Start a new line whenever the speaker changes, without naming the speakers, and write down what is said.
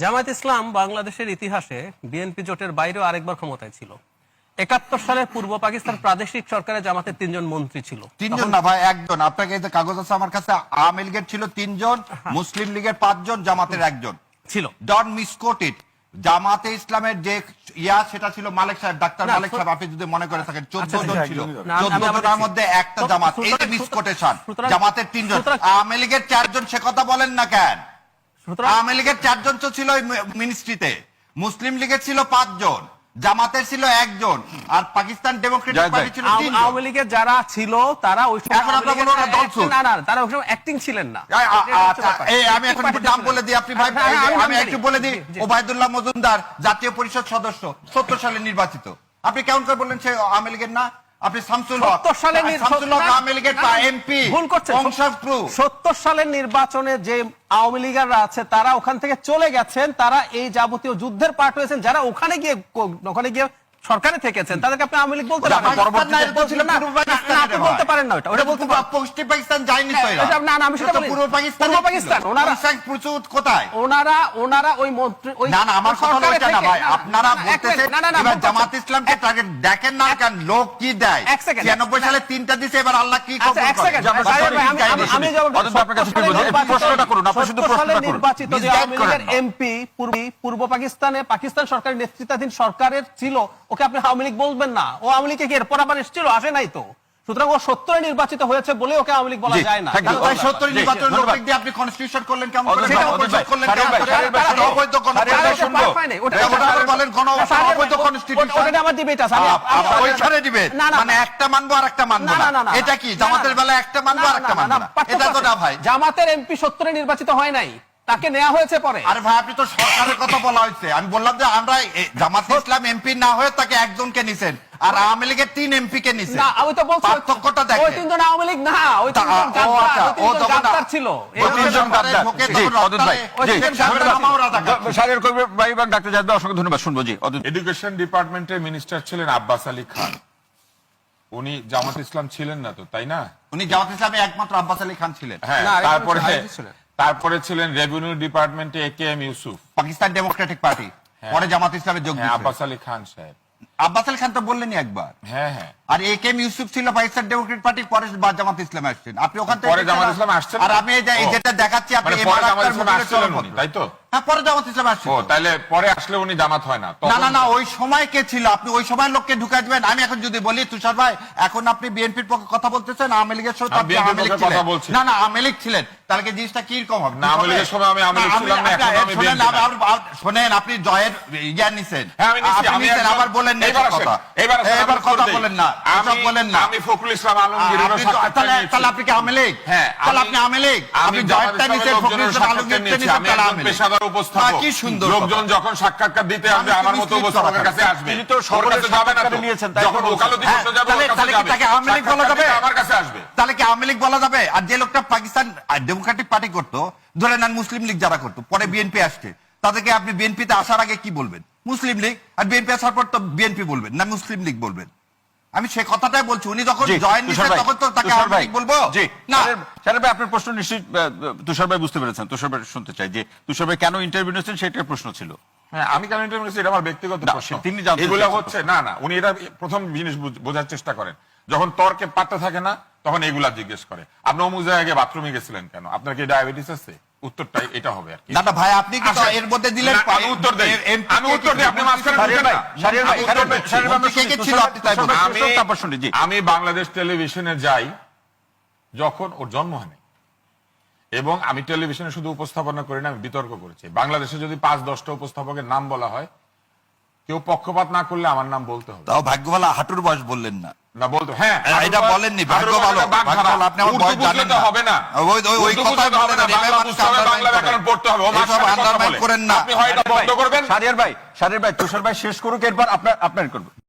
জামায়াত ইসলাম বাংলাদেশের ইতিহাসে বিএনপি জোটের বাইরেও আরেকবার ক্ষমতায় ছিল। ৭১ সালে পূর্ব পাকিস্তান প্রাদেশিক সরকারে জামাতের ৩ জন মন্ত্রী ছিল।
৩ জন না ভাই, একজন। আপনাকে এই যে কাগজ আছে আমার কাছে, আওয়ামী লীগের ছিল ৩ জন, মুসলিম লীগের ৫ জন, জামাতের ১ জন
ছিল।
ডন মিসকোট ইট। জামাতে ইসলামের যে সেটা ছিল মালিক সাহেব, ডাক্তার মালিক সাহেব। আপনি যদি মনে করে থাকেন ১৪ জন ছিল, ১৪ জনের মধ্যে একটা জামাত। এই যে মিসকোটেশন, জামাতের ৩ জন, আওয়ামী লীগের ৪ জন। সে কথা বলেন না কেন? আওয়ামী লীগের ৪ জন তো ছিল মিনিস্ট্রিতে, মুসলিম লীগের ছিল ৫ জন, জামাতের ছিল ১ জন, আর পাকিস্তান ডেমোক্রেটিক পার্টি ছিল ৩ জন।
আওয়ামী লীগের যারা ছিল তারা ওই সময়
এখন আপনারা বলুন না দলছুট।
না, তারা ওই সময় অ্যাক্টিং ছিলেন না।
আমি এখন নাম বলে দিই, আপনি ভাই আমি একটু বলে দিই। ওবায়দুল্লাহ মজুমদার জাতীয় পরিষদ সদস্য, ৭০ সালে নির্বাচিত। আপনি কেমন করে বললেন সে আওয়ামী লীগের না? আপনি শামসুল হক
৭০ সালে
আওয়ামী লীগের এমপি,
ভুল করছেন। ৭০ সালের নির্বাচনে যে আওয়ামী লীগাররা আছে তারা ওখান থেকে চলে গেছেন, তারা এই যাবতীয় যুদ্ধের পার্ট হয়েছেন। যারা ওখানে গিয়ে সরকারে থেকেছেন তাদেরকে আপনি আওয়ামী লীগ বলতে পারেন? বলতে পারেন না। ওটা বলতে
পশ্চিম পাকিস্তান যায়নি তো এরা।
না, আমি সেটা বলি।
পূর্ব পাকিস্তান ওনারা কোথায়?
ওনারা ওই মন্ত্রী ওই
না, আমার কথা হচ্ছে না ভাই। আপনারা বলতেছেন এবার জামাত ইসলামকে টার্গেট দেখেন না কেন? লোক কি দেয়? ৯৬ সালে ৩টা দিছে, এবার আল্লাহ কি করবে?
আমি আপনার কাছে প্রশ্নটা করুন, আপনি শুধু প্রশ্নটা করুন। নির্বাচিত যে আওয়ামী লীগের এমপি পূর্ব পাকিস্তানে পাকিস্তান সরকারের নেতৃত্বাধীন সরকারের ছিল, ওকে আপনি আওয়ামী লীগ বলবেন না। ও আওয়ামী লীগে এরপর আবার এসেছিল, আসে নাই তো। সুতরাং ও ৭০ নির্বাচিত হয়েছে বলে ওকে আওয়ামী লীগ বলা যায় না।
৭০ নির্বাচন লোক দিয়ে আপনি কনস্টিটিউশন করলেন কেমন করে? বলেন কোন অবৈধ কনস্টিটিউশন?
ওটা আমার ডিবেট আছে।
ওইখানে ডিবেট মানে একটা মানবো আর একটা মানবো না, এটা কি? জামাতের বেলা একটা মানবো আর একটা মানবো না, এটা তো না ভাই।
জামাতের এমপি ৭০ নির্বাচিত হয় নাই, তাকে নেওয়া হয়েছে পরে।
আরে ভাই, আপনি তো সরকারের কথা বলা হয়েছে। আমি বললাম যে আমরা জামাত ইসলাম এমপি না হয়ে তাকে একজনকে নিছেন, আর আওয়ামী লীগের ৩ এমপি কে নিছেন।
না, আমি তো বলছি
পার্থক্যটা দেখেন।
ওই ৩ জন আওয়ামী লীগ না, ওই ৩ জন গাদ্দার ছিল।
ওই ৩ জন গাদ্দার। জি, অদুত ভাই। জি,
সারের কবি ভাই এবং ডাক্তার জাহিদ ভাই অসংখ্য ধন্যবাদ। শুনবো জি।
এডুকেশন ডিপার্টমেন্টের মিনিস্টার ছিলেন আব্বাস আলী খান। উনি জামাত ইসলাম ছিলেন না তো, তাই না?
উনি জামাত ইসলামে একমাত্র আব্বাস আলী খান ছিলেন।
হ্যাঁ, তারপরে ছিলেন রেভিনিউ ডিপার্টমেন্টে AKM Yusuf,
Pakistan Democratic party. পরে জামাত ইসলামে যোগ দিয়েছেন
আব্বাস আলী খান সাহেব।
আব্বাস আলী খান তো বললেনই একবার।
হ্যাঁ।
আর একেএম ইউসুফ ছিল পাকিস্তান ডেমোক্রেটিক পার্টি, পরে জামাত ইসলামে আসছেন। আপনি ওখান থেকে
পরে জামাত ইসলামে আসছেন।
আর আমি যেটা দেখাচ্ছি আপনি
তাই তো?
হ্যাঁ, পরে জামাত ইসলামে আসছেন।
ও, তাহলে পরে আসলে উনি জামাত হয় না?
না, ওই সময় কে ছিল? আপনি ওই সময় লোককে ঢুকাই দিবেন। আমি এখন যদি বলি তুষার ভাই, এখন আপনি বিএনপির পক্ষে কথা বলতেছেন, আওয়ামী লীগের সাথে
কথা বলছি।
না, আওয়ামী লীগ ছিলেন, তাহলে কি জিনিসটা কি রকম হবে?
না, আওয়ামী লীগের সময় আমি আওয়ামী লীগ ছিলাম না, এখন আমি বিএনপি না।
শোনেন, আপনি জয়ের ইয়া নিছেন।
হ্যাঁ, আমি নিছি। আমি
আবার বলেন না কথা। এবার কথা বলেন না, বলেন না।
আমি ফখরুল ইসলাম আলমগীরের সাক্ষাৎকার নিয়েছি।
তাহলে আপনি কি আওয়ামী লীগ?
হ্যাঁ,
তাহলে আপনি আওয়ামী লীগ। আপনি জয়েরটা নিছেন, ফখরুল ইসলাম আলমগীরটা নিছেন,
আমি একজন পেশাদার উপস্থাপক।
কি সুন্দর
লোকজন যখন সাক্ষাৎকার দিতে আসবে আমার মতো উপস্থাপকের কাছে আসবে। তিনি তো সবার কাছে যাবে না তো। যখন ওকালতি করতে যাবে ওর কাছে যাবে।
তাকে আওয়ামী লীগ বলা যাবে?
আমার কাছে আসবে।
তাহলে কি আওয়ামী লীগ বলা যাবে? আর যে লোকটা পাকিস্তান ডেমোক্রেটিক পার্টি করতো, ধরে নেন মুসলিম লীগ যারা করতো, পরে বিএনপি আসছে, তাদেরকে আপনি বিএনপিতে আসার আগে কি বলবেন? মুসলিম লীগ। আর বিএনপি আসার পর তো বিএনপি বলবেন না মুসলিম লীগ বলবেন? আমি সে কথাটাই বলছি। উনি যখন জয়েন নিছেন তখন তো তাকে আওয়ামী লীগ বলবো না।
সারের ভাই, আপনার প্রশ্ন নিশ্চয়ই তুষার ভাই বুঝতে পেরেছেন। তুষার ভাই শুনতে চাই যে তুষার ভাই কেন ইন্টারভিউ নিয়েছেন, সেটার প্রশ্ন ছিল।
হ্যাঁ, আমি কেন ইন্টারভিউ নিয়েছি এটা আমার ব্যক্তিগত প্রশ্ন।
তিনি জানতে
এগুলা হচ্ছে না, উনি এটা প্রথম জিনিস বোঝার চেষ্টা করেন। যখন তর্কে পাত্তা থাকে না তখন এগুলা জিজ্ঞেস করে। আপনি অমুক জায়গায় বাথরুমে গেছিলেন কেন? আপনার কি ডায়াবেটিস আছে? উত্তরটাই এটা হবে আর কি।
না ভাই, আপনি কি এর মধ্যে দিলেন?
আমি উত্তর দেই। আপনি মাঝখানে ঢুকেন না। আমি বাংলাদেশ টেলিভিশনে যাই যখন ওর জন্ম হয়নি, এবং আমি টেলিভিশনে শুধু উপস্থাপনা করি না, আমি বিতর্ক করেছি। বাংলাদেশে যদি ৫-১০টা উপস্থাপকের নাম বলা হয়, কেউ পক্ষপাত না করলে আমার নাম বলতে হবে।
তাও ভাগ্য ভালো হাঁটুর বয়স বললেন না।
না, বলতো। হ্যাঁ,
এটা বলেননি। ভাগ্য ভালো, আপনি আমার বয়স জানেন না।
হবে না,
ওই কথা বলেন না।
বাংলা ব্যাকরণ পড়তে হবে। ও
আন্ডারমাইন করেন না।
আপনি হয় এটা বন্ধ করবেন।
সারিয়ার ভাই তুষার ভাই শেষ করুক, এরপর আপনার করবেন।